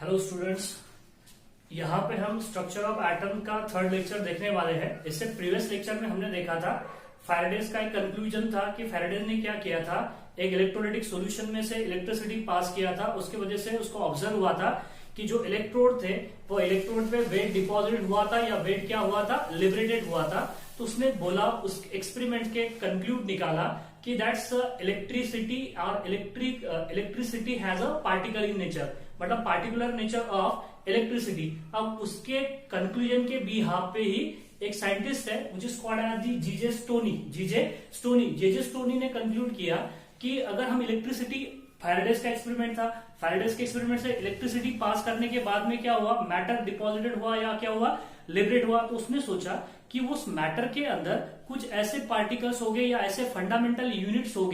Hello students, यहाँ पे हम स्ट्रक्चर ऑफ एटम का थर्ड लेक्चर देखने वाले हैं। इससे प्रीवियस लेक्चर में हमने देखा था फैराडेज का एक कंक्लूजन था कि फैराडेज ने क्या किया था, एक इलेक्ट्रोलाइटिक सॉल्यूशन में से इलेक्ट्रिसिटी पास किया था। उसकी वजह से उसको ऑब्जर्व हुआ था कि जो इलेक्ट्रोड थे वो इलेक्ट्रोड पे वेट डिपॉजिट हुआ था या वेट क्या हुआ था, लिबरेटेड हुआ था। तो उसने बोला, उस एक्सपेरिमेंट के कंक्लूड निकाला कि दैट्स इलेक्ट्रिसिटी और electricity has a particle in nature, मतलब पार्टिकुलर नेचर ऑफ इलेक्ट्रिसिटी। अब उसके कंक्लूजन के बी हाफ पे ही एक साइंटिस्ट है which is called as the GJ Stoney ने कंक्लूड किया कि अगर हम इलेक्ट्रिसिटी, फैराडेज का एक्सपेरिमेंट था, फैराडेज के एक्सपेरिमेंट से इलेक्ट्रिसिटी पास करने के बाद में क्या हुआ, मैटर डिपॉजिटेड हुआ या क्या हुआ, लिबरेट हुआ। तो उसने सोचा कि उस मैटर के अंदर कुछ ऐसे पार्टिकल्स हो गए या ऐसे फंडामेंटल यूनिट्स हो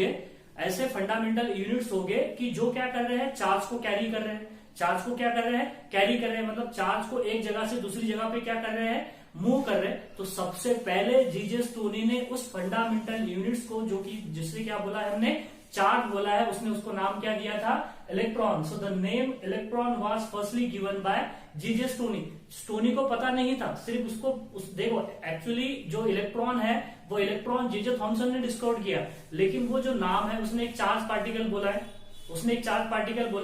गए, कि जो क्या कर रहे हैं, चार्ज को कैरी कर रहे हैं। चार्ज को क्या कर रहे हैं, कैरी कर रहे हैं, मतलब चार्ज को एक जगह से दूसरी जगह पे क्या कर रहे हैं, मूव कर रहे हैं। तो सबसे पहले जीजे स्टोनी ने उस फंडामेंटल यूनिट्स को, जो कि जिससे क्या बोला है हमने, चार्ज बोला है, उसने उसको नाम क्या दिया था, electron. So the name electron was firstly given by GJ Stoney को पता नहीं था, सिर्फ उसको देखो एक्चुअली जो इलेक्ट्रॉन है वो इलेक्ट्रॉन जीजे थॉमसन ने डिस्कवर किया, लेकिन वो जो नाम है उसने एक चार्ज पार्टिकल बोला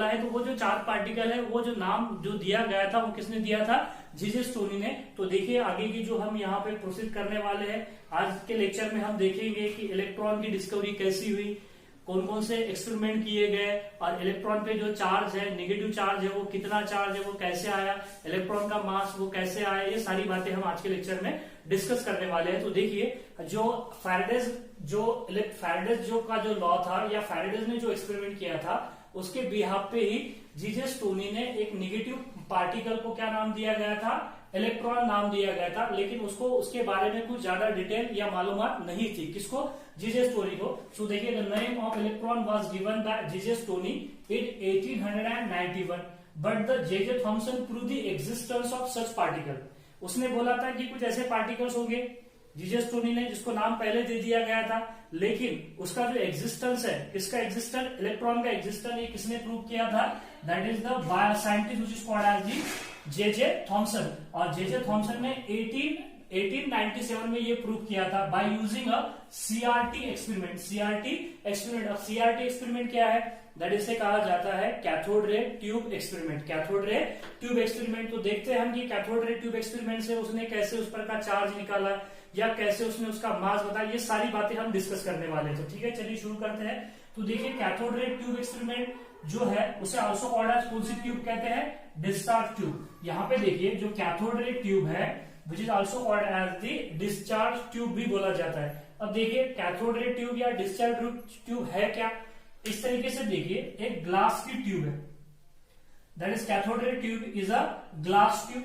है, तो वो जो चार्ज पार्टिकल है, वो जो नाम जो दिया गया था वो किसने दिया था, जीजे स्टोनी ने। तो देखिए आगे की जो हम यहाँ पे प्रोसीड करने वाले हैं, आज के लेक्चर में हम देखेंगे कि इलेक्ट्रॉन की डिस्कवरी कैसी हुई, कौन कौन से एक्सपेरिमेंट किए गए, और इलेक्ट्रॉन पे जो चार्ज है, नेगेटिव चार्ज है, वो कितना चार्ज है, वो कैसे आया, इलेक्ट्रॉन का मास वो कैसे आया, ये सारी बातें हम आज के लेक्चर में डिस्कस करने वाले हैं। तो देखिए जो फैराडेज का जो लॉ था, या फैराडेज ने जो एक्सपेरिमेंट किया था, उसके बिहाफ पे ही जीजे स्टोनी ने एक नेगेटिव पार्टिकल को क्या नाम दिया गया था, इलेक्ट्रॉन नाम दिया गया था। लेकिन उसको उसके बारे में कुछ ज्यादा डिटेल या मालूमात नहीं थी, किसको, जीजे स्टोनी को। सो देखिए the name of electron was given by GJ Stoney in 1891, but the JJ Thomson prove the existence of such particle. उसने बोला था कि कुछ ऐसे पार्टिकल्स होंगे, जीजे स्टोनी ने, जिसको नाम पहले दे दिया गया था, लेकिन उसका जो एग्जिस्टेंस है, किसका एग्जिस्टेंस, इलेक्ट्रॉन का एग्जिस्टेंस, ये किसने प्रूव किया था, that is the scientist which is called as the JJ Thomson. और जेजे थॉमसन ने 1897 में ये प्रूव किया था by using a CRT experiment. अब सीआरटी एक्सपेरिमेंट क्या है, दैट इसे कहा जाता है कैथोड रे ट्यूब एक्सपेरिमेंट। तो देखते हैं हम कि कैथोड रे ट्यूब एक्सपेरिमेंट से उसने कैसे उस पर का चार्ज निकाला, या कैसे उसने उसका मास बताया, ये सारी बातें हम डिस्कस करने वाले हैं। तो ठीक है, चलिए शुरू करते हैं। तो देखिए कैथोड रे ट्यूब एक्सपेरिमेंट जो है उसे ऑल्सो कॉल्ड एज कौन सी ट्यूब कहते हैं, डिस्चार्ज ट्यूब। यहाँ पे देखिए जो कैथोड रे ट्यूब है which is also called as the discharge tube भी बोला जाता है। अब देखिए कैथोड रे ट्यूब या डिस्चार्ज ट्यूब है क्या, इस तरीके से देखिए एक ग्लास की ट्यूब है, that is cathode ray tube is a glass tube.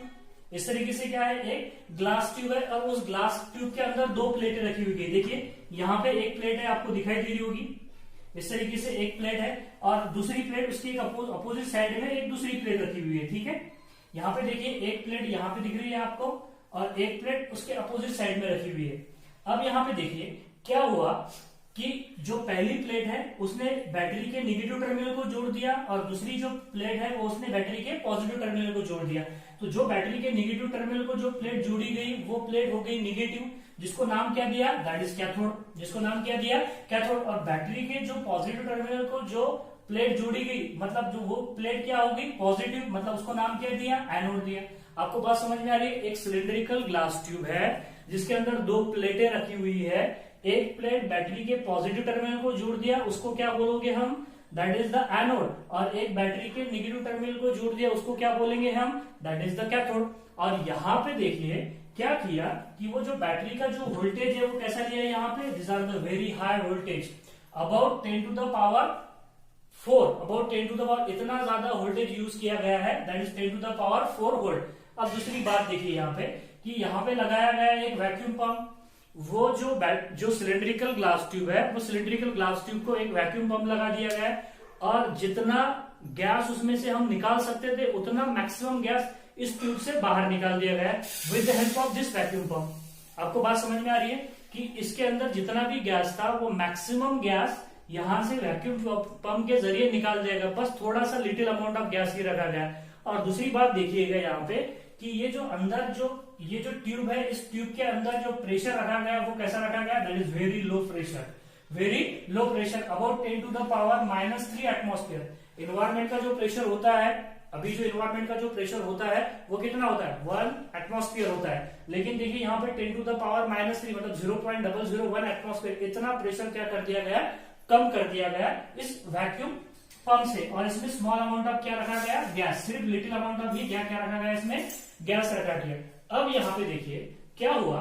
इस तरीके से क्या है, एक ग्लास ट्यूब है। और उस ग्लास ट्यूब के अंदर दो प्लेटें रखी हुई है। देखिए यहाँ पे एक प्लेट है, आपको दिखाई दे रही होगी, इस तरीके से एक प्लेट है, और दूसरी प्लेट उसकी अपोजिट साइड में एक दूसरी प्लेट रखी हुई है। ठीक है, यहाँ पे देखिए एक प्लेट यहाँ पे दिख रही है आपको, और एक प्लेट उसके अपोजिट साइड में रखी हुई है। अब यहाँ पे देखिए क्या हुआ कि जो पहली प्लेट है उसने बैटरी के नेगेटिव टर्मिनल को जोड़ दिया, और दूसरी जो प्लेट है वो उसने बैटरी के पॉजिटिव टर्मिनल को जोड़ दिया। तो जो बैटरी के नेगेटिव टर्मिनल को जो प्लेट जोड़ी गई वो प्लेट हो गई नेगेटिव, जिसको नाम क्या दिया, दैट इज कैथोड। और बैटरी के जो पॉजिटिव टर्मिनल को जो प्लेट जोड़ी गई, मतलब जो वो प्लेट क्या हो गई, पॉजिटिव, मतलब उसको नाम क्या दिया, एनोड दिया। आपको बात समझ में आ रही है, एक सिलिंड्रिकल ग्लास ट्यूब है जिसके अंदर दो प्लेटें रखी हुई है, एक प्लेट बैटरी के पॉजिटिव टर्मिनल को जोड़ दिया, उसको क्या बोलोगे हम, दैट इज द एनोड, और एक बैटरी के नेगेटिव टर्मिनल को जोड़ दिया, उसको क्या बोलेंगे हम, दैट इज द कैथोड। और यहाँ पे देखिए क्या किया कि वो जो बैटरी का जो वोल्टेज है वो कैसा लिया है, यहाँ पे this are the very high voltage, about 10 to the power 4, इतना ज्यादा वोल्टेज यूज किया गया है, that is 10 to the power 4 volt. अब दूसरी बात देखिए यहाँ पे कि यहाँ पे लगाया गया है एक वैक्यूम पंप। वो जो सिलिंड्रिकल ग्लास ट्यूब है, वो सिलिंड्रिकल ग्लास ट्यूब को एक वैक्यूम पंप लगा दिया गया है, और जितना गैस उसमें से हम निकाल सकते थे उतना मैक्सिमम गैस इस ट्यूब से बाहर निकाल दिया गया है with the help of this vacuum pump. आपको बात समझ में आ रही है कि इसके अंदर जितना भी गैस था वो मैक्सिमम गैस यहां से वैक्यूम पंप के जरिए निकाल जाएगा, बस थोड़ा सा लिटिल अमाउंट ऑफ गैस ही रखा गया। और दूसरी बात देखिएगा यहाँ पे कि ये जो अंदर ये जो ट्यूब है, इस ट्यूब के अंदर जो प्रेशर रखा गया वो कैसा रखा गया, that is very low pressure, very low pressure, about 10 to the power -3 atmosphere. Environment का जो प्रेशर होता है, अभी जो इन्वायरमेंट का जो प्रेशर होता है वो कितना होता है, 1 एटमॉस्फेयर होता है। लेकिन देखिए यहाँ पे 10 to the power -3 मतलब 0.001 एटमॉस्फेयर, इतना प्रेशर क्या कर दिया गया, कम कर दिया गया इस वैक्यूम पंप से। और इसमें स्मॉल अमाउंट ऑफ क्या रखा गया, गैस, सिर्फ लिटिल अमाउंट ऑफ ही क्या रखा गया, इसमें गैस रखा गया। अब यहाँ पे देखिए क्या हुआ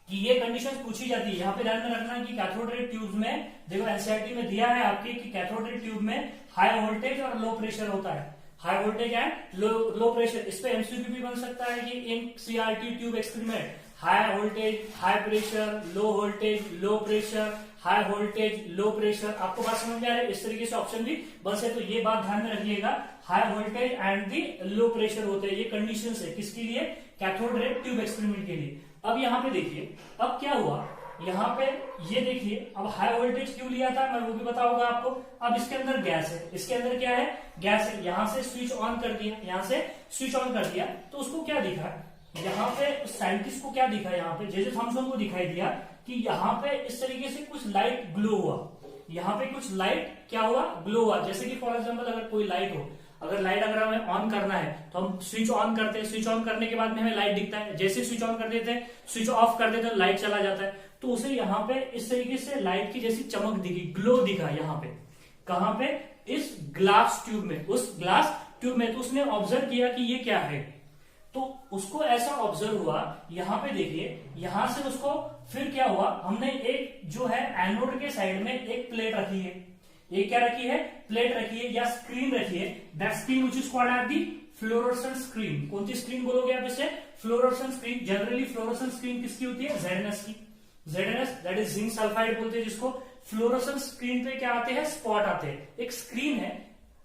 कि ये कंडीशन पूछी जाती है, यहाँ पे ध्यान में रखना कि कैथोड रे ट्यूब में, देखो एनसीईआरटी में दिया है आपके कि कैथोड रे ट्यूब में हाई वोल्टेज और लो प्रेशर होता है, high voltage and low pressure. इस पे एमसीक्यू भी बन सकता है कि in CRT tube experiment high voltage high pressure, low voltage low pressure, high voltage low pressure. आपको बात समझ में आ रही है, इस तरीके से ऑप्शन भी बन सकते। तो ये बात ध्यान में रखिएगा, high voltage and the low pressure होते हैं, ये कंडीशंस है किसके लिए, कैथोड रे ट्यूब एक्सपेरिमेंट के लिए। अब यहाँ पे देखिए अब क्या हुआ, यहाँ पे ये देखिए अब हाई वोल्टेज क्यों लिया था मैं वो भी बताऊंगा आपको। अब इसके अंदर गैस है, इसके अंदर क्या है, गैस है। यहाँ से स्विच ऑन कर दिया, यहाँ से स्विच ऑन कर दिया तो उसको क्या दिखा, यहाँ पे साइंटिस्ट को क्या दिखा, यहाँ पे जे थॉमसन को दिखाई दिया कि यहाँ पे इस तरीके से कुछ लाइट ग्लो हुआ, यहाँ पे कुछ लाइट क्या हुआ, ग्लो हुआ। जैसे कि फॉर एग्जाम्पल अगर कोई लाइट हो, अगर लाइट अगर हमें ऑन करना है तो हम स्विच ऑन करते हैं, स्विच ऑन करने के बाद में हमें लाइट दिखता है, जैसे स्विच ऑन कर देते हैं स्विच ऑफ कर देते हैं लाइट चला जाता है। तो उसे यहाँ पे इस तरीके से लाइट की जैसी चमक दिखी, ग्लो दिखा यहाँ पे, कहाँ पे, इस ग्लास ट्यूब में, उस ग्लास ट्यूब में। तो उसने ऑब्जर्व किया कि ये क्या है, तो उसको ऐसा ऑब्जर्व हुआ। यहाँ पे देखिए यहाँ से उसको फिर क्या हुआ, हमने एक जो है एनोड के साइड में एक प्लेट रखी है, एक क्या रखी है, प्लेट रखी है या स्क्रीन रखी है, that screen which is called as the fluorescent screen. कौन सी स्क्रीन बोलोगे आप इसे, fluorescent screen. Generally fluorescent screen किसकी होती है, ZNS की, ZNS that is zinc sulphide बोलते हैं जिसको। फ्लोरोसेंट स्क्रीन पे क्या आते हैं, स्पॉट आते हैं। एक स्क्रीन है,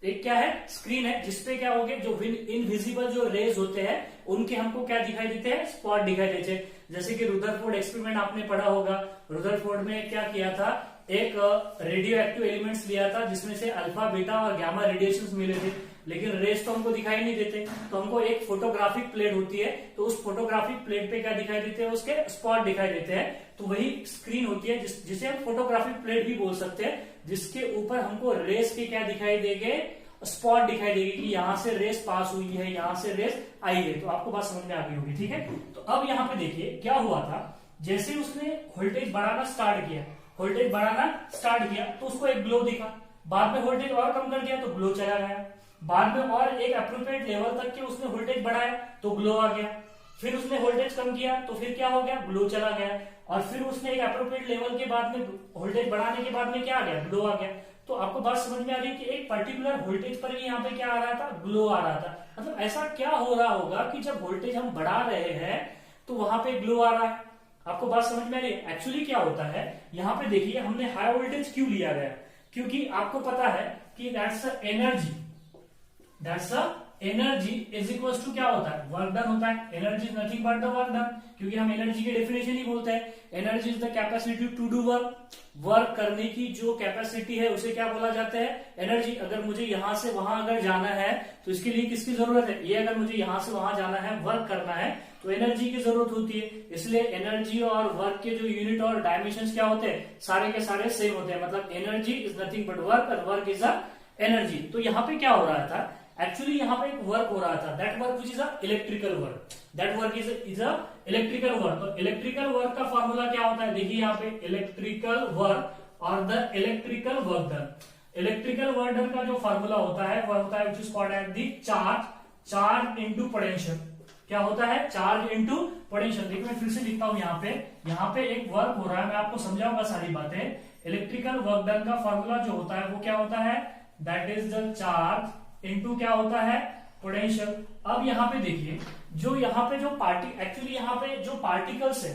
एक क्या है, स्क्रीन है, जिसपे क्या हो गया, जो इनविजिबल जो रेज होते हैं उनके हमको क्या दिखाई देते हैं, स्पॉट दिखाई देते हैं। जैसे कि रुदरफोर्ड एक्सपेरिमेंट आपने पढ़ा होगा, रुदरफोर्ड में क्या किया था, एक रेडियो एक्टिव एलिमेंट्स लिया था जिसमें से अल्फा बीटा और गामा रेडिएशंस मिले थे, लेकिन रेस तो हमको दिखाई नहीं देते। तो हमको एक फोटोग्राफिक प्लेट होती है, तो उस फोटोग्राफिक प्लेट पे क्या दिखाई देते हैं, उसके स्पॉट दिखाई देते हैं। तो वही स्क्रीन होती है जिसे हम फोटोग्राफिक प्लेट भी बोल सकते हैं, जिसके ऊपर हमको रेस के क्या दिखाई देंगे, स्पॉट दिखाई देगी कि यहाँ से रेस पास हुई है, यहाँ से रेस आई है। तो आपको बात समझ में आ गई होगी, ठीक है। तो अब यहाँ पे देखिए क्या हुआ था, जैसे उसने वोल्टेज बढ़ाना स्टार्ट किया, वोल्टेज बढ़ाना स्टार्ट किया तो उसको एक ग्लो दिखा, बाद में वोल्टेज और कम कर दिया तो ग्लो चला गया, बाद में और एक अप्रोप्रिएट लेवल तक के उसने वोल्टेज बढ़ाया तो ग्लो आ गया, फिर उसने वोल्टेज कम किया तो फिर क्या हो गया, ग्लो चला गया, और फिर उसने एक अप्रोप्रिएट लेवल के बाद में वोल्टेज बढ़ाने के बाद में क्या आ गया, ग्लो आ गया। तो आपको बात समझ में आ रही है कि एक पर्टिकुलर वोल्टेज पर ही यहाँ पे क्या आ रहा था, ग्लो आ रहा था। मतलब ऐसा क्या हो रहा होगा कि जब वोल्टेज हम बढ़ा रहे हैं तो वहां पे ग्लो आ रहा है। आपको बात समझ में आ रही है। एक्चुअली क्या होता है, यहाँ पे देखिए हमने हाई वोल्टेज क्यों लिया गया, क्योंकि आपको पता है कि that's energy is equal to क्या होता है, वर्क डन होता है। Energy is nothing but the work done, क्योंकि हम एनर्जी की डेफिनेशन ही बोलते हैं, energy is the capacity to do work. Work करने की जो कैपेसिटी है उसे क्या बोला जाता है, एनर्जी। अगर मुझे यहां से वहां अगर जाना है तो इसके लिए किसकी जरूरत है, ये अगर मुझे यहां से वहां जाना है, वर्क करना है, तो एनर्जी की जरूरत होती है। इसलिए एनर्जी और वर्क के जो यूनिट और डायमेंशन क्या होते हैं, सारे के सारे सेम होते हैं। मतलब energy is nothing but work और वर्क इज अ एनर्जी। तो यहाँ पे क्या हो रहा था, एक्चुअली यहाँ पे एक वर्क हो रहा था, that work which is a electrical work, that work is a electrical work. तो इलेक्ट्रिकल वर्क का फॉर्मूला क्या होता है, देखिए यहाँ पे इलेक्ट्रिकल वर्क और the electrical work done. Electrical work done का जो फॉर्मूला होता है वह होता है which is called as the charge into potential. क्या होता है, चार्ज इनटू पोटेंशियल। देखिए मैं फिर से लिखता हूं यहाँ पे एक वर्क हो रहा है, मैं आपको समझाऊंगा सारी बातें। इलेक्ट्रिकल वर्क डन का फॉर्मूला जो होता है वो क्या होता है, that is the charge into क्या होता है, पोटेंशियल। अब यहाँ पे देखिए जो यहाँ पे जो एक्चुअली यहाँ पे जो पार्टिकल्स है,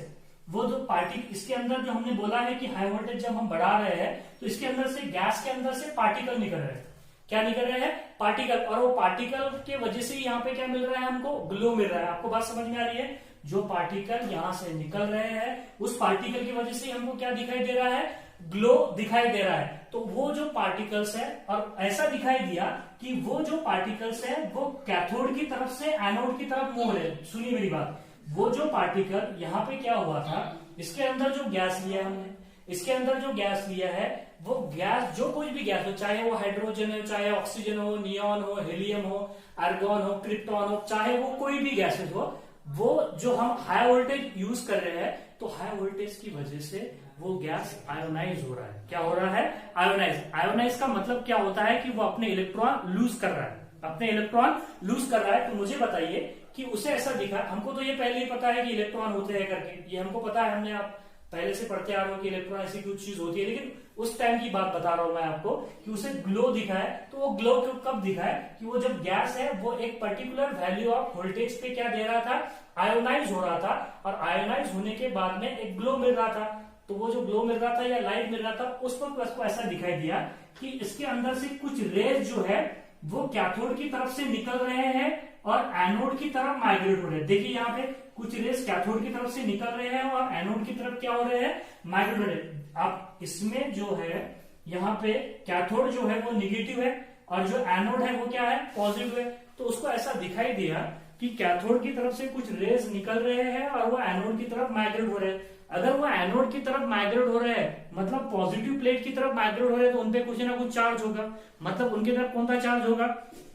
वो जो इसके अंदर जो हमने बोला है कि हाई वोल्टेज जब हम बढ़ा रहे हैं तो इसके अंदर से, गैस के अंदर से पार्टिकल निकल रहे हैं। क्या निकल रहे हैं, पार्टिकल। और वो पार्टिकल के वजह से यहाँ पे क्या मिल रहा है, हमको ग्लो मिल रहा है। आपको बात समझ में आ रही है, जो पार्टिकल यहाँ से निकल रहे हैं उस पार्टिकल की वजह से हमको क्या दिखाई दे रहा है, ग्लो दिखाई दे रहा है। तो वो जो पार्टिकल्स है, और ऐसा दिखाई दिया कि वो जो पार्टिकल्स है वो कैथोड की तरफ से एनोड की तरफ मूव रहे। सुनिए मेरी बात, वो जो पार्टिकल यहाँ पे क्या हुआ था, इसके अंदर जो गैस लिया हमने, इसके अंदर जो गैस लिया है वो गैस, जो कोई भी गैस हो, चाहे वो हाइड्रोजन हो, चाहे ऑक्सीजन हो, नियॉन हो, हीलियम हो, आर्गॉन हो, क्रिप्टॉन हो, चाहे वो कोई भी गैसेस हो, वो जो हम हाई वोल्टेज यूज कर रहे हैं, तो हाई वोल्टेज की वजह से वो गैस आयोनाइज हो रहा है। क्या हो रहा है? आयोनाइज। आयोनाइज का मतलब क्या होता है कि वो अपने इलेक्ट्रॉन लूज कर रहा है, अपने इलेक्ट्रॉन लूज कर रहा है। तो मुझे बताइए कि उसे ऐसा दिखा, हमको तो ये पहले ही पता है कि इलेक्ट्रॉन होते हैं करके, ये हमको पता है, हमने आप पहले से पढ़ते आ रहे हो कि इलेक्ट्रॉन ऐसी कुछ चीज होती है, लेकिन उस टाइम की बात बता रहा हूं मैं आपको कि उसे ग्लो दिखा है। तो वो ग्लो कब दिखा है कि वो जब गैस है वो एक पर्टिकुलर वैल्यू ऑफ वोल्टेज पे क्या दे रहा था, आयोनाइज हो रहा था, और आयोनाइज होने के बाद में एक ग्लो मिल रहा था। तो वो जो ग्लो मिल रहा था या लाइट मिल रहा था, उस पर प्लस को ऐसा दिखाई दिया कि इसके अंदर से कुछ रेज जो है वो कैथोड की तरफ से निकल रहे हैं और एनोड की तरफ माइग्रेट हो रहे हैं। देखिए यहाँ पे कुछ रेज कैथोड की तरफ से निकल रहे हैं और एनोड की तरफ क्या हो रहे हैं, माइग्रेट हो रहे हैं। अब इसमें जो है यहाँ पे कैथोड जो है वो निगेटिव है और जो एनोड है वो क्या है, पॉजिटिव है। तो उसको ऐसा दिखाई दिया कि कैथोड की तरफ से कुछ रेज निकल रहे हैं और वो एनोड की तरफ माइग्रेट हो रहे हैं। अगर वो एनोड की तरफ माइग्रेट हो रहे हैं, मतलब पॉजिटिव प्लेट की तरफ माइग्रेट हो रहे हैं, तो उनपे कुछ ना कुछ चार्ज होगा। मतलब उनकी तरफ कौन सा चार्ज होगा,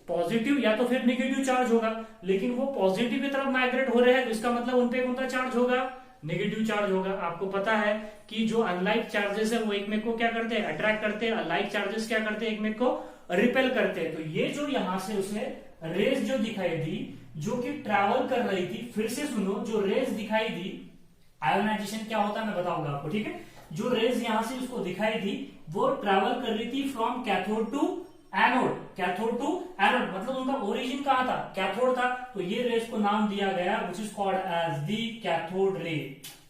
पॉजिटिव या तो फिर नेगेटिव चार्ज होगा। लेकिन वो पॉजिटिव की तरफ माइग्रेट हो रहे हैं, तो इसका मतलब उनपे कौन सा चार्ज होगा, नेगेटिव चार्ज होगा। आपको पता है कि जो अनलाइक चार्जेस है वो एक में को क्या करते हैं, अट्रैक्ट करते हैं, अनलाइक चार्जेस क्या करते हैं, एक में को रिपेल करते हैं। तो ये जो यहां से उसे रेज जो दिखाई दी, जो कि ट्रैवल कर रही थी, फिर से सुनो, जो रेज दिखाई दी, आयोनाइजेशन क्या होता है मैं बताऊंगा आपको, ठीक है। जो रेज यहां से उसको दिखाई दी वो ट्रैवल कर रही थी from cathode to anode, cathode to anode, मतलब उनका ओरिजिन कहां था, कैथोड था। तो ये रेज को नाम दिया गया which is called as the cathode ray.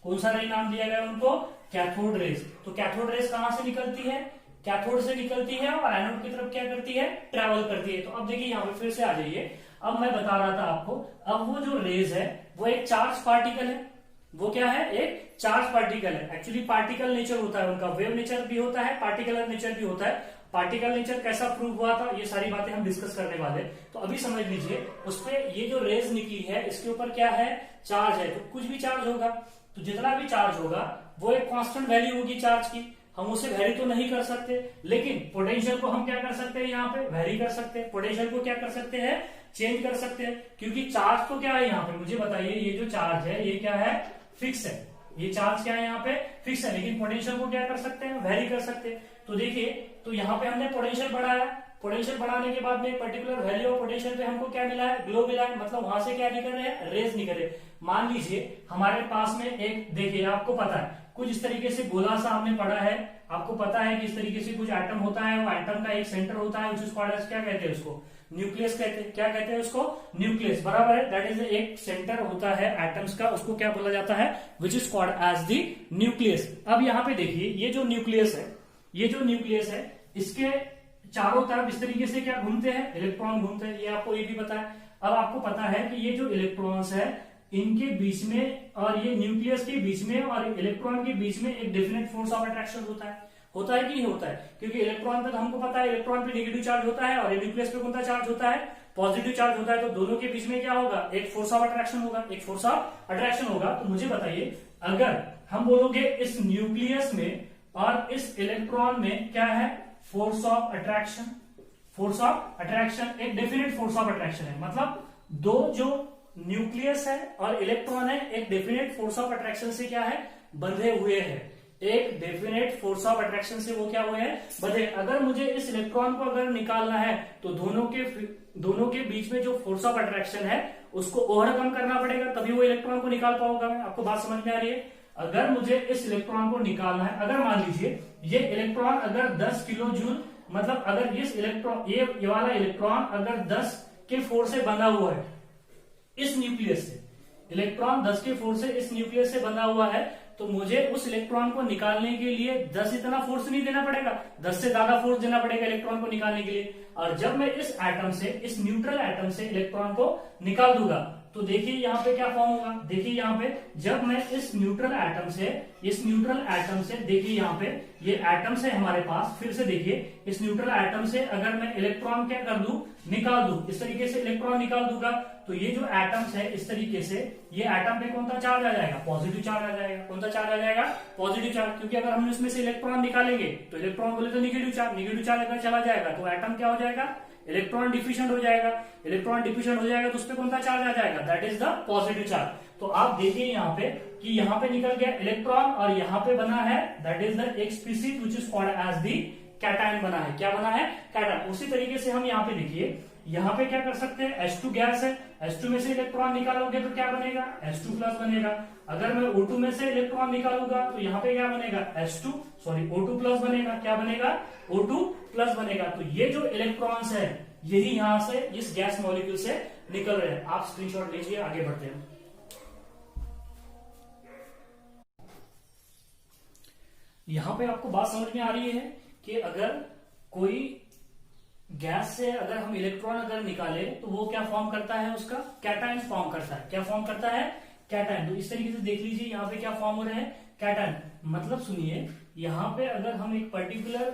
कौन सा रे नाम दिया गया उनको, कैथोड रेज। तो कैथोड रेज कहां से निकलती है, कैथोड से निकलती है और एनोड की तरफ क्या करती है, ट्रैवल करती है। तो अब देखिए यहाँ पे फिर से आ जाइए, अब मैं बता रहा था आपको, अब वो जो रेज है वो एक चार्ज पार्टिकल है। वो क्या है, एक चार्ज पार्टिकल है। एक्चुअली पार्टिकल नेचर होता है उनका, वेव नेचर भी होता है, पार्टिकुलर नेचर भी होता है। पार्टिकल नेचर कैसा प्रूव हुआ था, ये सारी बातें हम डिस्कस करने वाले। तो अभी समझ लीजिए, उस पे ये जो रेज निकली है इसके ऊपर क्या है, चार्ज है। तो कुछ भी चार्ज होगा, तो जितना भी चार्ज होगा वो एक कांस्टेंट वैल्यू होगी चार्ज की, हम उसे वेरी तो नहीं कर सकते, लेकिन पोटेंशियल को हम क्या कर सकते हैं, यहाँ पे वेरी कर सकते हैं। पोटेंशियल को क्या कर सकते हैं, चेंज कर सकते हैं, क्योंकि चार्ज तो क्या है यहाँ पे, मुझे बताइए, ये जो चार्ज है ये क्या है, फिक्स है। ये चार्ज क्या है यहाँ पे, फिक्स है, लेकिन पोटेंशियल को क्या कर सकते हैं, वेरी कर सकते हैं। तो देखिए, तो यहाँ पे हमने पोटेंशियल बढ़ाया, पोटेंशियल बढ़ाने के बाद में एक पर्टिकुलर वैल्यू ऑफ पोटेंशियल पे हमको क्या मिला है, ग्लो मिला है। मतलब वहां से क्या निकल रहे हैं, रेज निकल रहे। मान लीजिए हमारे पास में एक, देखिए आपको पता है कुछ इस तरीके से गोला सा हमने पढ़ा है, आपको पता है कि इस तरीके से कुछ एटम होता है, वो एटम का एक सेंटर होता है, उसको क्या कहते हैं, उसको न्यूक्लियस कहते हैं। क्या कहते हैं उसको, न्यूक्लियस, बराबर है। दैट इज एक सेंटर होता है एटम्स का, उसको क्या बोला जाता है, which is called as the nucleus. अब यहाँ पे देखिए, ये जो न्यूक्लियस है, ये जो न्यूक्लियस है, इसके चारों तरफ इस तरीके से क्या घूमते हैं, इलेक्ट्रॉन घूमते हैं, ये आपको ये भी पता है। अब आपको पता है कि ये जो इलेक्ट्रॉन्स है इनके बीच में और ये न्यूक्लियस के बीच में और इलेक्ट्रॉन के बीच में एक डेफिनेट फोर्स ऑफ अट्रैक्शन होता है। होता है कि नहीं होता है, क्योंकि इलेक्ट्रॉन पे तो हमको पता है इलेक्ट्रॉन पे नेगेटिव चार्ज होता है और न्यूक्लियस पे कौन सा चार्ज होता है, पॉजिटिव चार्ज होता है। तो दोनों के बीच में क्या होगा, एक फोर्स ऑफ अट्रैक्शन होगा, एक फोर्स ऑफ अट्रैक्शन होगा। तो मुझे बताइए, अगर हम बोलोगे इस न्यूक्लियस में और इस इलेक्ट्रॉन में क्या है, force of attraction, force of attraction एक डेफिनेट फोर्स ऑफ अट्रैक्शन है। मतलब दो जो न्यूक्लियस है और इलेक्ट्रॉन है एक डेफिनेट फोर्स ऑफ अट्रैक्शन से क्या है, बंधे हुए हैं। एक डेफिनेट फोर्स ऑफ अट्रैक्शन से वो क्या हुए हैं, बंधे। अगर मुझे इस इलेक्ट्रॉन को अगर निकालना है तो दोनों के बीच में जो फोर्स ऑफ अट्रैक्शन है उसको ओवरकम करना पड़ेगा, तभी वो इलेक्ट्रॉन को निकाल पाऊंगा मैं। आपको बात समझ में आ रही है। अगर मुझे इस इलेक्ट्रॉन को निकालना है, अगर मान लीजिए ये इलेक्ट्रॉन अगर 10 किलो जूल, मतलब अगर इस इलेक्ट्रॉन, ये वाला इलेक्ट्रॉन अगर 10 के फोर्स से बंधा हुआ है इस न्यूक्लियस से, इलेक्ट्रॉन 10 के फोर्स से इस न्यूक्लियस से बंधा हुआ है, तो मुझे उस इलेक्ट्रॉन को निकालने के लिए 10 इतना फोर्स नहीं देना पड़ेगा, 10 से ज्यादा फोर्स देना पड़ेगा इलेक्ट्रॉन को निकालने के लिए। और जब मैं इस एटम से, इस न्यूट्रल एटम से इलेक्ट्रॉन को निकाल दूंगा तो देखिए यहाँ पे क्या फॉर्म होगा, देखिए यहाँ पे जब मैं इस न्यूट्रल एटम से देखिए यहाँ पे ये एटम्स है हमारे पास, फिर से देखिए इस न्यूट्रल एटम से अगर मैं इलेक्ट्रॉन क्या कर दूं, निकाल दूं, इस तरीके से इलेक्ट्रॉन निकाल दूंगा, तो ये जो एटम्स है इस तरीके से ये एटम पे कौन सा चार्ज आ जाएगा, पॉजिटिव चार्ज आ जाएगा। कौन सा चार्ज आ जाएगा, पॉजिटिव चार्ज, क्योंकि अगर हम इसमें से इलेक्ट्रॉन निकालेंगे तो इलेक्ट्रॉन बोले तो निगेटिव चार्ज अगर चला जाएगा तो एटम क्या हो जाएगा, इलेक्ट्रॉन डिफ्यूजन हो जाएगा। इलेक्ट्रॉन डिफ्यूजन हो जाएगा तो उस पर कौन सा चार्ज आ जाएगा, that is the positive charge. तो आप देखिए यहाँ पे कि यहाँ पे निकल गया इलेक्ट्रॉन और यहाँ पे बना है दैट इज द एक species which is called as the cation बना है। क्या बना है, कैटायन। उसी तरीके से हम यहाँ पे देखिए यहाँ पे क्या कर सकते हैं, H2 गैस है, H2 में से इलेक्ट्रॉन निकालोगे तो क्या बनेगा, H2 प्लस बनेगा। अगर मैं O2 में से इलेक्ट्रॉन निकालूंगा तो यहाँ पे क्या बनेगा, O2 प्लस बनेगा। क्या बनेगा, O2 प्लस बनेगा। तो ये जो इलेक्ट्रॉन्स है यही यहाँ से इस गैस मॉलिक्यूल से निकल रहे हैं। आप स्क्रीनशॉट लीजिए, आगे बढ़ते हैं। यहां पे आपको बात समझ में आ रही है कि अगर कोई गैस से अगर हम इलेक्ट्रॉन अगर निकाले तो वो क्या फॉर्म करता है, उसका कैटायन फॉर्म करता है। क्या फॉर्म करता है, कैटायन। तो इस तरीके से देख लीजिए यहाँ पे क्या फॉर्म हो रहे हैं, कैटायन। मतलब सुनिए यहाँ पे अगर हम एक पर्टिकुलर,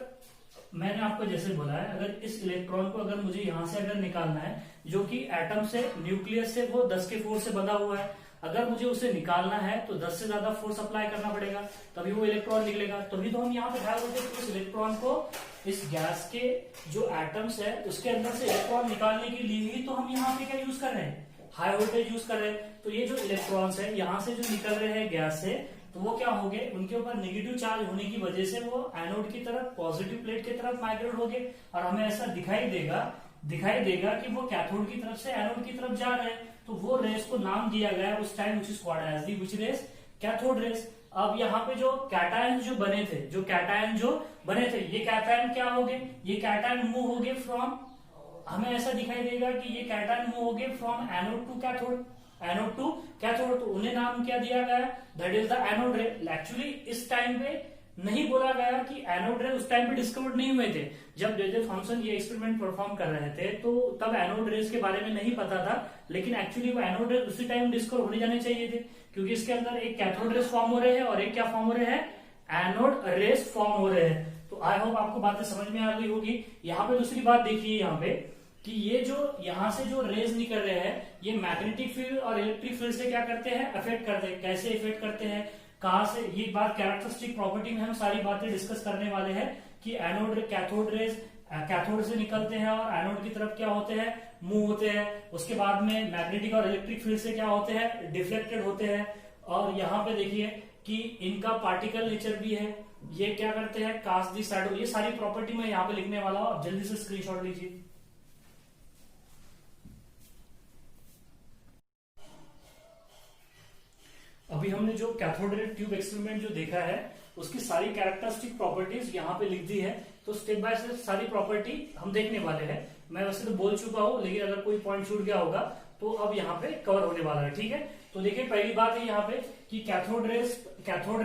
मैंने आपको जैसे बोला है, अगर इस इलेक्ट्रॉन को अगर मुझे यहां से अगर निकालना है जो कि एटम से, न्यूक्लियस से वो 10 के फोर्स से बंधा हुआ है, अगर मुझे उसे निकालना है तो 10 से ज्यादा फोर्स अप्लाई करना पड़ेगा, तभी वो इलेक्ट्रॉन निकलेगा। तभी तो हम यहाँ पे हाई वोल्टेज उस इलेक्ट्रॉन को इस गैस के जो एटम्स है उसके अंदर से इलेक्ट्रॉन निकालने के लिए ही तो हम यहाँ पे क्या यूज कर रहे हैं, हाई वोल्टेज यूज कर रहे हैं। तो ये जो इलेक्ट्रॉन्स है यहाँ से जो निकल रहे हैं गैस से, तो वो क्या हो गए, उनके ऊपर नेगेटिव चार्ज होने की वजह से वो एनोड की तरफ, पॉजिटिव प्लेट की तरफ माइग्रेट हो गए, और हमें ऐसा दिखाई देगा कि वो कैथोड की तरफ से एनोड की तरफ जा रहे हैं। तो वो रेस को नाम दिया गया उस time which is called as the which rays, cathode rays. अब यहाँ पे जो कैटायन जो बने थे, ये कैटायन क्या हो गए, ये कैटायन मूव हो गए फ्रॉम, हमें ऐसा दिखाई देगा कि ये कैटायन मूव हो गए फ्रॉम एनोड टू कैथोड। तो उन्हें नाम क्या दिया गया, दैट इज द एनोड रे। एक्चुअली इस टाइम पे नहीं बोला गया कि एनोड रे उस टाइम पे डिस्कवर नहीं हुए थे। जब जे थॉमसन ये एक्सपेरिमेंट परफॉर्म कर रहे थे तो तब एनोड रेस के बारे में नहीं पता था, लेकिन एक्चुअली वो एनोड रेस उसी टाइम डिस्कवर होने जाने चाहिए थे, क्योंकि इसके अंदर एक कैथोड रेस फॉर्म हो रहे हैं और एक क्या फॉर्म हो रहे हैं, एनोड रेस फॉर्म हो रहे हैं। तो आई होप आपको बातें समझ में आ गई होगी। यहाँ पे दूसरी बात देखिए यहाँ पे कि ये जो यहाँ से जो रेज निकल रहे हैं ये मैग्नेटिक फील्ड और इलेक्ट्रिक फील्ड से क्या करते हैं, अफेक्ट करते हैं। कैसे इफेक्ट करते हैं, कहां से, ये बात कैरेक्टरिस्टिक प्रॉपर्टी में हम सारी बातें डिस्कस करने वाले हैं कि एनोड कैथोड रेज कैथोड से निकलते हैं और एनोड की तरफ क्या होते हैं, मूव होते हैं। उसके बाद में मैग्नेटिक और इलेक्ट्रिक फील्ड से क्या होते हैं, डिफ्लेक्टेड होते हैं। और यहाँ पे देखिए कि इनका पार्टिकल नेचर भी है, ये क्या करते हैं, कास्ट दी शैडो। ये सारी प्रॉपर्टी मैं यहाँ पे लिखने वाला हूं, आप जल्दी से स्क्रीनशॉट लीजिए। अभी हमने जो कैथोड रे ट्यूब एक्सपेरिमेंट जो देखा है उसकी सारी कैरेक्टरिस्टिक प्रॉपर्टीज यहाँ पे लिख दी है। तो स्टेप बाय स्टेप सारी प्रॉपर्टी हम देखने वाले हैं। मैं वैसे तो बोल चुका हूं, लेकिन अगर कोई पॉइंट छूट गया होगा तो अब यहाँ पे कवर होने वाला है, ठीक है। तो देखिए पहली बात है यहाँ पे कि cathode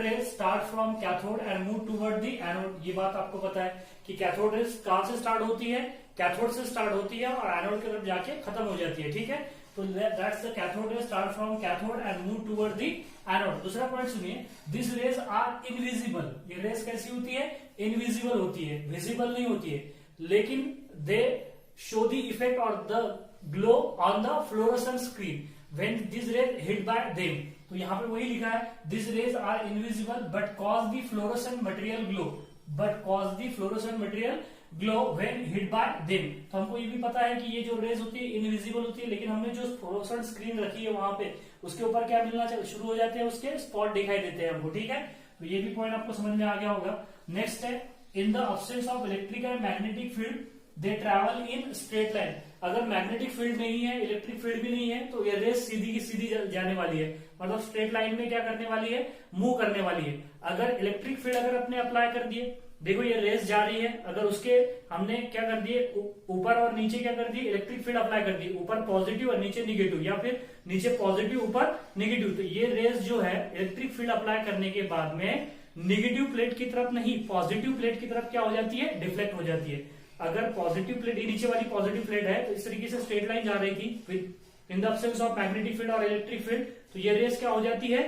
rays start from cathode and move toward the anode. ये बात आपको पता है कि कैथोड रेज कहां से स्टार्ट होती है, कैथोड से स्टार्ट होती है और एनोड की तरफ जाके खत्म हो जाती है, ठीक है। तो that's the cathode ray start from cathode and move toward the anode. दूसरा पॉइंट सुनिए, दिस रेज आर इनविजिबल। ये रेज कैसी होती है, इनविजिबल होती है, विजिबल नहीं होती है, लेकिन दे शो द इफेक्ट और the glow on the fluorescent screen when this rays hit by them. तो यहाँ पे वही लिखा है, this rays are invisible but cause the fluorescent material glow when hit by them. तो हमको ये भी पता है कि ये जो रेज होती है इनविजिबल होती है, लेकिन हमने जो फ्लोरोसेंट स्क्रीन रखी है वहां पे उसके ऊपर क्या मिलना शुरू हो जाते हैं, उसके स्पॉट दिखाई देते हैं हमको, ठीक है। तो ये भी पॉइंट आपको समझ में आ गया होगा। नेक्स्ट है, in the absence of electric and magnetic field they travel in straight line. अगर मैग्नेटिक फील्ड नहीं है, इलेक्ट्रिक फील्ड भी नहीं है, तो ये रेस सीधी की सीधी जाने वाली है, मतलब स्ट्रेट लाइन में क्या करने वाली है, मूव करने वाली है। अगर इलेक्ट्रिक फील्ड अगर अपने अप्लाई कर दिए, देखो ये रेस जा रही है, अगर उसके हमने क्या कर दिए, ऊपर और नीचे क्या कर दिए, इलेक्ट्रिक फील्ड अप्लाई कर दी, ऊपर पॉजिटिव और नीचे निगेटिव, या फिर नीचे पॉजिटिव ऊपर निगेटिव। तो ये रेस जो है इलेक्ट्रिक फील्ड अप्लाई करने के बाद में निगेटिव प्लेट की तरफ नहीं, पॉजिटिव प्लेट की तरफ क्या हो जाती है, डिफ्लेक्ट हो जाती है। अगर पॉजिटिव प्लेट, नीचे वाली पॉजिटिव प्लेट है, तो इस तरीके से स्ट्रेट लाइन जा रही थी इन the absence of magnetic field और इलेक्ट्रिक फील्ड, तो ये रेस क्या हो जाती है,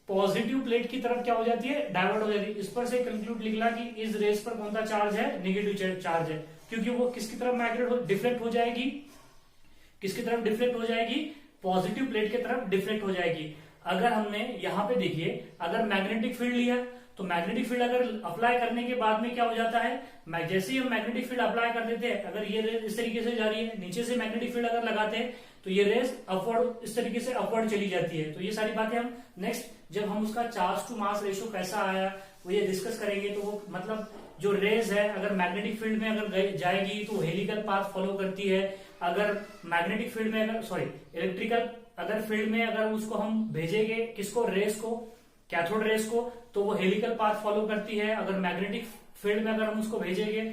पॉजिटिव प्लेट की तरफ क्या हो जाती है, डाइवर्ट हो जाती है। इस पर से कंक्लूड निकला कि इस रेस पर कौन सा चार्ज है, नेगेटिव चार्ज है, क्योंकि वो किसकी तरफ माइग्रेट डिफ्लेक्ट हो जाएगी, किसकी तरफ डिफ्लेक्ट हो जाएगी, पॉजिटिव प्लेट की तरफ डिफ्लेक्ट हो जाएगी। अगर हमने यहाँ पे देखिए, अगर मैग्नेटिक फील्ड लिया तो मैग्नेटिक फील्ड अगर अप्लाई करने के बाद में क्या हो जाता है, जैसे ही हम मैग्नेटिक फील्ड अप्लाई कर देते हैं, अगर ये रेस इस तरीके से जा रही है, नीचे से मैग्नेटिक फील्ड अगर लगाते हैं तो ये रेस अपवर्ड इस तरीके से अपवर्ड चली जाती है। तो ये सारी बातें हम नेक्स्ट जब हम उसका चार्ज टू मास रेशियो कैसा आया वो ये डिस्कस करेंगे, तो वो मतलब जो रेज है अगर मैग्नेटिक फील्ड में अगर जाएगी तो हेलिकल पाथ फॉलो करती है, अगर मैग्नेटिक फील्ड में अगर सॉरी इलेक्ट्रिकल अगर फील्ड में अगर उसको हम भेजेंगे किसको, रेस को, कैथोड रेस को, तो वो हेलिकल पाथ फॉलो करती है। अगर मैग्नेटिक फील्ड में अगर हम उसको भेजेंगे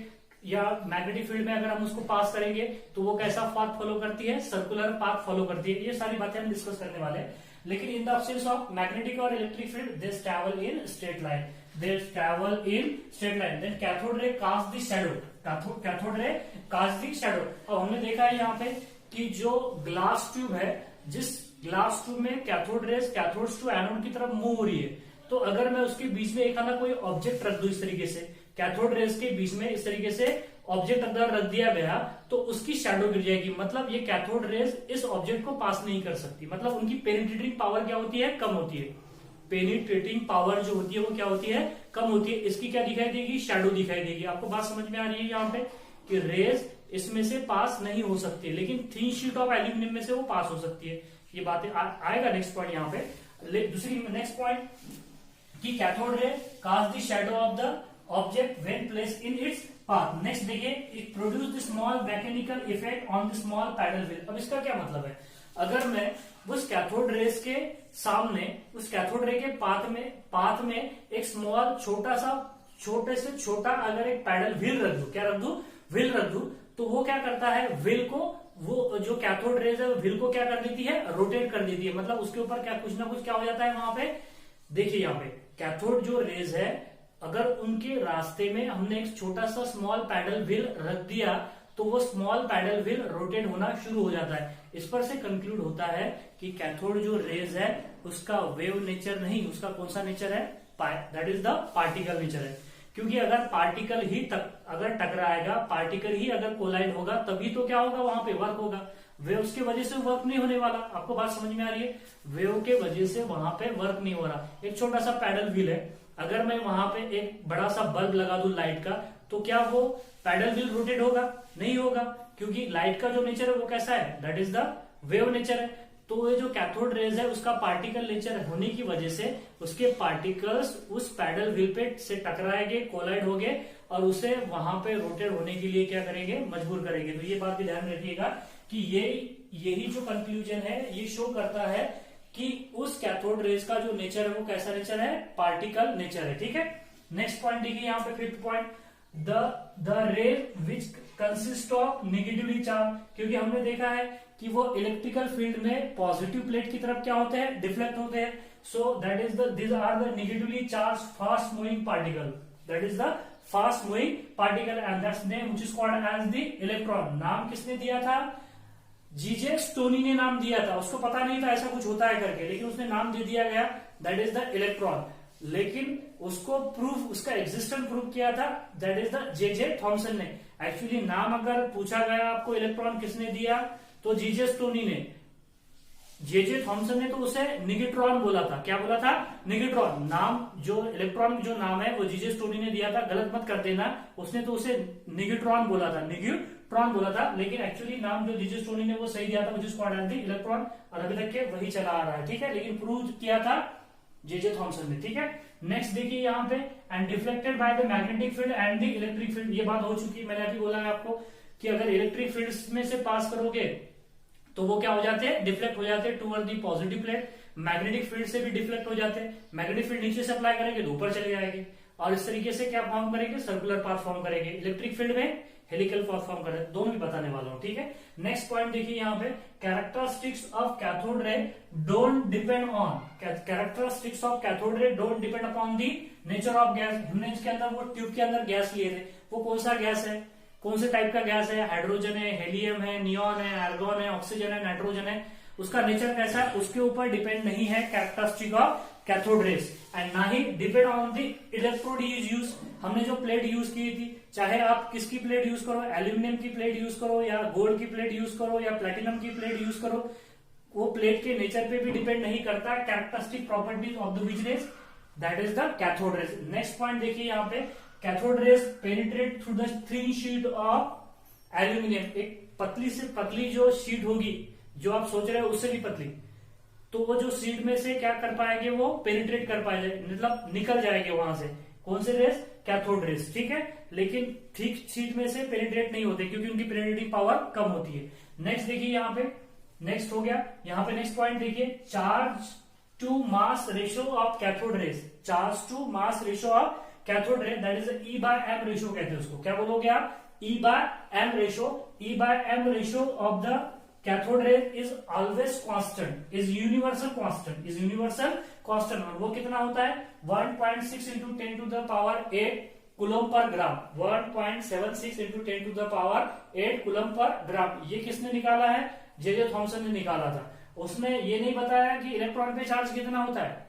या मैग्नेटिक फील्ड में अगर हम उसको पास करेंगे तो वो कैसा पाथ फॉलो करती है, सर्कुलर पाथ फॉलो करती है। ये सारी बातें हम डिस्कस करने वाले हैं। लेकिन in the absence of magnetic और electric field they travel in straight line, they travel in straight line, then cathode ray cast the shadow, cathode ray cast the shadow. अब हमने देखा है यहाँ पे कि जो ग्लास ट्यूब है, जिस ग्लास ट्यूब में cathode rays cathodes to anode की तरफ मूव हो रही है, तो अगर मैं उसके बीच में एक आधा कोई ऑब्जेक्ट रख दूं इस तरीके से, कैथोड रेस के बीच में इस तरीके से ऑब्जेक्ट अगर रख दिया गया तो उसकी शैडो गिर जाएगी, मतलब ये कैथोड रेस इस ऑब्जेक्ट को पास नहीं कर सकती, मतलब उनकी पेनिट्रेटिंग पावर क्या होती है, कम होती है। पेनिट्रेटिंग पावर जो होती है वो क्या होती है, कम होती है। इसकी क्या दिखाई देगी, शैडो दिखाई देगी। आपको बात समझ में आ रही है यहाँ पे कि रेस इसमें से पास नहीं हो सकती है, लेकिन थिन शीट ऑफ एल्यूमिनियम में से वो पास हो सकती है। ये बातें आएगा नेक्स्ट पॉइंट यहाँ पे। दूसरी नेक्स्ट पॉइंट कि cathode ray cast the shadow of the object when placed in its path. Next देखिए, it produce the small mechanical effect on the small paddle wheel. अब इसका क्या मतलब है, अगर मैं उस कैथोड रेस के सामने उस कैथोड रे के पाथ में एक स्मॉल छोटे से छोटा अगर एक पैडल व्हील रख दूं, क्या रख दूं, व्हील रख दूं, तो वो क्या करता है, व्हील को, वो जो कैथोड रेज है व्हील को क्या कर देती है, रोटेट कर देती है। मतलब उसके ऊपर क्या कुछ ना कुछ क्या हो जाता है वहां पे। देखिए यहाँ पे कैथोड जो रेज है, अगर उनके रास्ते में हमने एक छोटा सा स्मॉल पैडल व्हील रख दिया तो वो स्मॉल पैडल व्हील रोटेट होना शुरू हो जाता है। इस पर से कंक्लूड होता है कि कैथोड जो रेज है उसका वेव नेचर नहीं, उसका कौन सा नेचर है, that is the particle nature है। क्योंकि अगर पार्टिकल ही अगर टकराएगा, पार्टिकल ही अगर कोलाइड होगा तभी तो क्या होगा, वहां पे वर्क होगा। वेव्स की वजह से वर्क नहीं होने वाला। आपको बात समझ में आ रही है, वेव के वजह से वहां पे वर्क नहीं हो रहा। एक छोटा सा पैडल व्हील है, अगर मैं वहां पे एक बड़ा सा बल्ब लगा दूं लाइट का, तो क्या वो पैडल व्हील रोटेट होगा, नहीं होगा, क्योंकि लाइट का जो नेचर है वो कैसा है, that is the wave nature है। तो ये जो कैथोड रेज है उसका पार्टिकल नेचर होने की वजह से उसके पार्टिकल्स उस पैडल व्हील पे से टकराएंगे, कोलाइड होंगे और उसे वहां पे रोटेट होने के लिए क्या करेंगे, मजबूर करेंगे। तो ये बात भी ध्यान रखिएगा कि यही जो कंक्लूजन है ये शो करता है कि उस कैथोड रेज का जो नेचर है वो कैसा नेचर है, पार्टिकल नेचर है। ठीक है, नेक्स्ट पॉइंट देखिए यहाँ पे, fifth point, the ray which consist of negatively charge. क्योंकि हमने देखा है कि वो इलेक्ट्रिकल फील्ड में पॉजिटिव प्लेट की तरफ क्या होते हैं, डिफ्लेक्ट होते हैं। So that is this are the negatively charge fast moving particle, that is the fast moving particle and that's name which is called as the electron. नाम किसने दिया था, जीजे स्टोनी ने नाम दिया था। उसको पता नहीं था ऐसा कुछ होता है करके, लेकिन उसने नाम दे दिया गया, दैट इज द इलेक्ट्रॉन। लेकिन उसको प्रूफ, उसका एग्जिस्टेंस प्रूफ किया था, that is the J Thomson ने। एक्चुअली नाम अगर पूछा गया आपको इलेक्ट्रॉन किसने दिया, तो जीजे स्टोनी ने। जे थॉमसन ने तो उसे निगेट्रॉन बोला था। क्या बोला था, निगेट्रॉन। नाम जो इलेक्ट्रॉन जो नाम है वो जीजे स्टोनी ने दिया था, गलत मत कर देना। उसने तो उसे निगेट्रॉन बोला था, निगेट्रॉन बोला था, लेकिन एक्चुअली नाम जो जीजे स्टोनी ने वो सही दिया था, जिसको इलेक्ट्रॉन, और अभी तक के वही चला आ रहा है। ठीक है, लेकिन प्रूव किया था जे थॉमसन ने। ठीक है, नेक्स्ट देखिए यहाँ पे, and deflected by the magnetic field and the electric field. ये बात हो चुकी है, मैंने अभी बोला है आपको कि अगर इलेक्ट्रिक फील्ड में से पास करोगे तो वो क्या हो जाते हैं, डिफ्लेक्ट हो जाते हैं toward the positive plate. Magnetic field से भी डिफ्लेक्ट हो जाते हैं। मैग्नेटिक फील्ड नीचे से अप्लाई करेंगे तो ऊपर चले जाएंगे, और इस तरीके से क्या फॉर्म करेंगे, सर्कुलर पाथ फॉर्म करेंगे। इलेक्ट्रिक फील्ड में हेलिकल पाथ फॉर्म करेंगे, दोनों भी बताने वाला हूं। ठीक है, नेक्स्ट पॉइंट देखिए यहाँ पे, characteristics of cathode ray don't depend on, characteristics of cathode ray don't depend upon the nature of gas. हमने इसके अंदर वो ट्यूब के अंदर गैस लिए थे, वो कौन सा गैस है, कौन से टाइप का गैस है, हाइड्रोजन है, हेलियम है, नियॉन है, आर्गॉन है, ऑक्सीजन है, नाइट्रोजन है, उसका नेचर कैसा है उसके ऊपर डिपेंड नहीं है characteristic of cathode rays, and ना ही depend on the electrode use. हमने जो प्लेट यूज की थी, चाहे आप किसकी प्लेट यूज करो, एल्यूमिनियम की प्लेट यूज करो या गोल्ड की प्लेट यूज करो या प्लेटिनम की प्लेट यूज करो, वो प्लेट के नेचर पे भी डिपेंड नहीं करता characteristic properties of the which rays, that is the cathode rays. Next point देखिए यहाँ पे, cathode rays penetrate through the thin sheet of aluminium. एक पतली से पतली जो शीट होगी, जो आप सोच रहे हो उससे भी पतली, तो वो जो शीट में से क्या कर पाएंगे, वो पेनिट्रेट कर पाएंगे, मतलब निकल जाएंगे वहां से। कौन से रेस, कैथोड रेस, ठीक है। लेकिन ठीक शीट में से पेनिट्रेट नहीं होते क्योंकि उनकी पेनिट्रेटिंग पावर कम होती है। नेक्स्ट देखिए यहाँ पे, नेक्स्ट हो गया यहाँ पे, नेक्स्ट पॉइंट देखिए, charge to mass ratio of cathode rays. Charge to mass ratio of cathode rays, that is E/m ratio कहते हैं उसको। क्या बोलोगे आप, E/m ratio. E/m ratio of the cathode rays is always constant, is universal constant, is universal constant. और वो कितना होता है, 1.6 into 10 to the power 8 coulomb per gram, 1.76 into 10 to the power 8 coulomb per ग्राम। ये किसने निकाला है, जे थॉमसन ने निकाला था। उसने ये नहीं बताया कि इलेक्ट्रॉन पे चार्ज कितना होता है,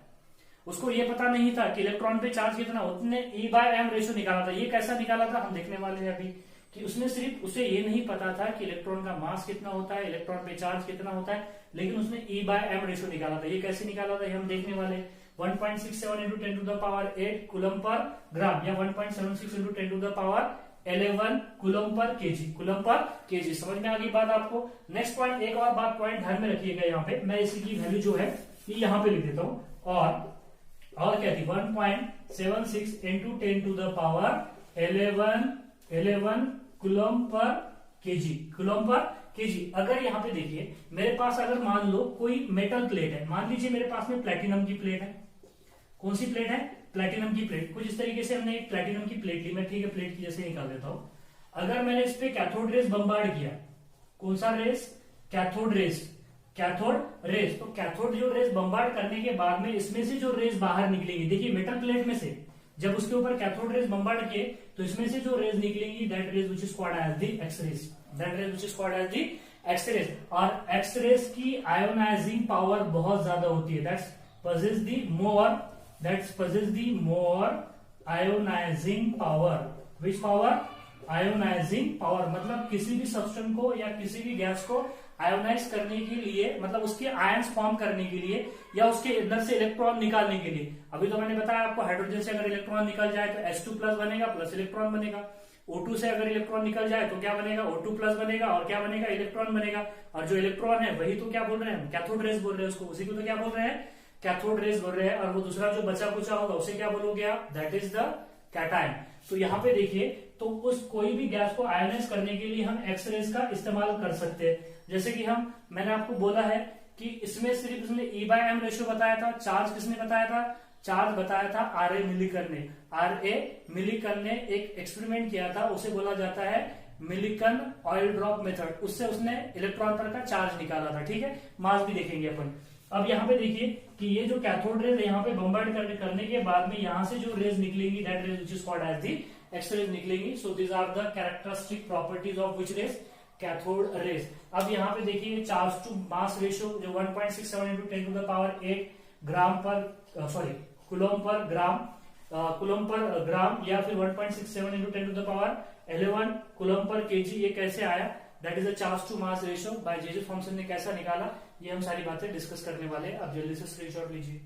उसको ये पता नहीं था कि इलेक्ट्रॉन पे चार्ज कितना, उसने E/m रेशियो निकाला था। ये कैसा निकाला था हम देखने वाले हैं अभी, कि उसने सिर्फ, उसे ये नहीं पता था कि इलेक्ट्रॉन का मास कितना होता है, इलेक्ट्रॉन पे चार्ज कितना होता है, लेकिन उसने E/m रेशियो निकाला था। ये कैसे निकाला था ये हम देखने वाले। 1.67 into 10 to the power 8 coulomb per gram, या 1.76 into 10 to the power 11 coulomb per KG, coulomb per KG. समझ में आ गई बात आपको। नेक्स्ट पॉइंट, एक और बात पॉइंट ध्यान में रखिएगा, यहाँ पे मैं इसी की वैल्यू जो है ये यहाँ पे लिख देता हूँ। और क्या थी, 1.76 into 10 to the power 11 coulomb per KG, coulomb per KG. अगर यहाँ पे देखिए मेरे पास, अगर मान लो कोई मेटल प्लेट है, मान लीजिए मेरे पास में प्लेटिनम की प्लेट है। कौन सी प्लेट है, प्लेटिनम की प्लेट। कुछ इस तरीके से हमने एक प्लेटिनम की प्लेट ली, मैं ठीक है प्लेट की जैसे निकाल देता हूं। अगर मैंने इस पे कैथोड रेस बम्बार्ड किया, कौन सा rays, cathode rays, cathode rays. तो कैथोड जो रेस बम्बार्ड करने के बाद में इसमें से जो रेस बाहर निकलेगी, देखिए मेटल प्लेट में से जब उसके ऊपर कैथोड रेस बम्बार्ड किए तो इसमें से जो रेस निकलेंगी, that rays which is called as the X rays, that rays which is called as the X rays. और एक्स रेस की आयोनाइजिंग पावर बहुत ज्यादा होती है, that's possess the more ionizing power। which power, ionizing power, मतलब किसी भी substance को या किसी भी गैस को आयोनाइज करने के लिए, मतलब उसके आयंस फॉर्म करने के लिए या उसके अंदर से इलेक्ट्रॉन निकालने के लिए। अभी तो मैंने बताया आपको, हाइड्रोजन से अगर इलेक्ट्रॉन निकल जाए तो H2 प्लस बनेगा, प्लस इलेक्ट्रॉन बनेगा। O2 से अगर इलेक्ट्रॉन निकल जाए तो क्या बनेगा, O2 प्लस बनेगा, और क्या बनेगा, इलेक्ट्रॉन बनेगा। और जो इलेक्ट्रॉन है वही तो क्या बोल रहे हैं, कैथोड रेस बोल रहे हैं उसको, उसी को तो क्या बोल रहे हैं, कैथोड रेस बोल रहे हैं। और वो दूसरा जो बचा कुचा होगा उसे क्या बोलोगे आप, दैट इज द कैटायन। तो यहाँ पे देखिए, तो उस कोई भी गैस को आयोनाइज करने के लिए हम एक्स रेस का इस्तेमाल कर सकते हैं। जैसे कि मैंने आपको बोला है कि इसमें सिर्फ इसने E/m रेशियो बताया था। चार्ज किसने बताया था, चार्ज बताया था R.A. मिलिकन ने। R.A. मिलिकन ने एक एक्सपेरिमेंट किया था, उसे बोला जाता है मिलिकन ऑयल ड्रॉप मेथड। उससे उसने इलेक्ट्रॉन पर का चार्ज निकाला था, ठीक है। मास भी देखेंगे अपन। अब यहाँ पे देखिए कि ये जो कैथोड रेज यहाँ पे बम्बार्ड करने के बाद में यहाँ से जो रेज निकलेंगी, that rays which is called as the X rays निकलेंगी। So these are the characteristic properties of which rays, cathode rays. अब यहाँ पे देखिए चार्ज टू मास रेशियो जो 1.67 इंटू 10 टू द पावर 8 ग्राम पर, सॉरी कूलम पर ग्राम, coulomb per gram, या फिर 1.67 into 10 to the power 11 coulomb per KG. ये कैसे आया, that is the charge to mass ratio by J Thomson ने कैसा निकाला, ये हम सारी बातें डिस्कस करने वाले हैं। अब जल्दी से स्क्रीनशॉट लीजिए।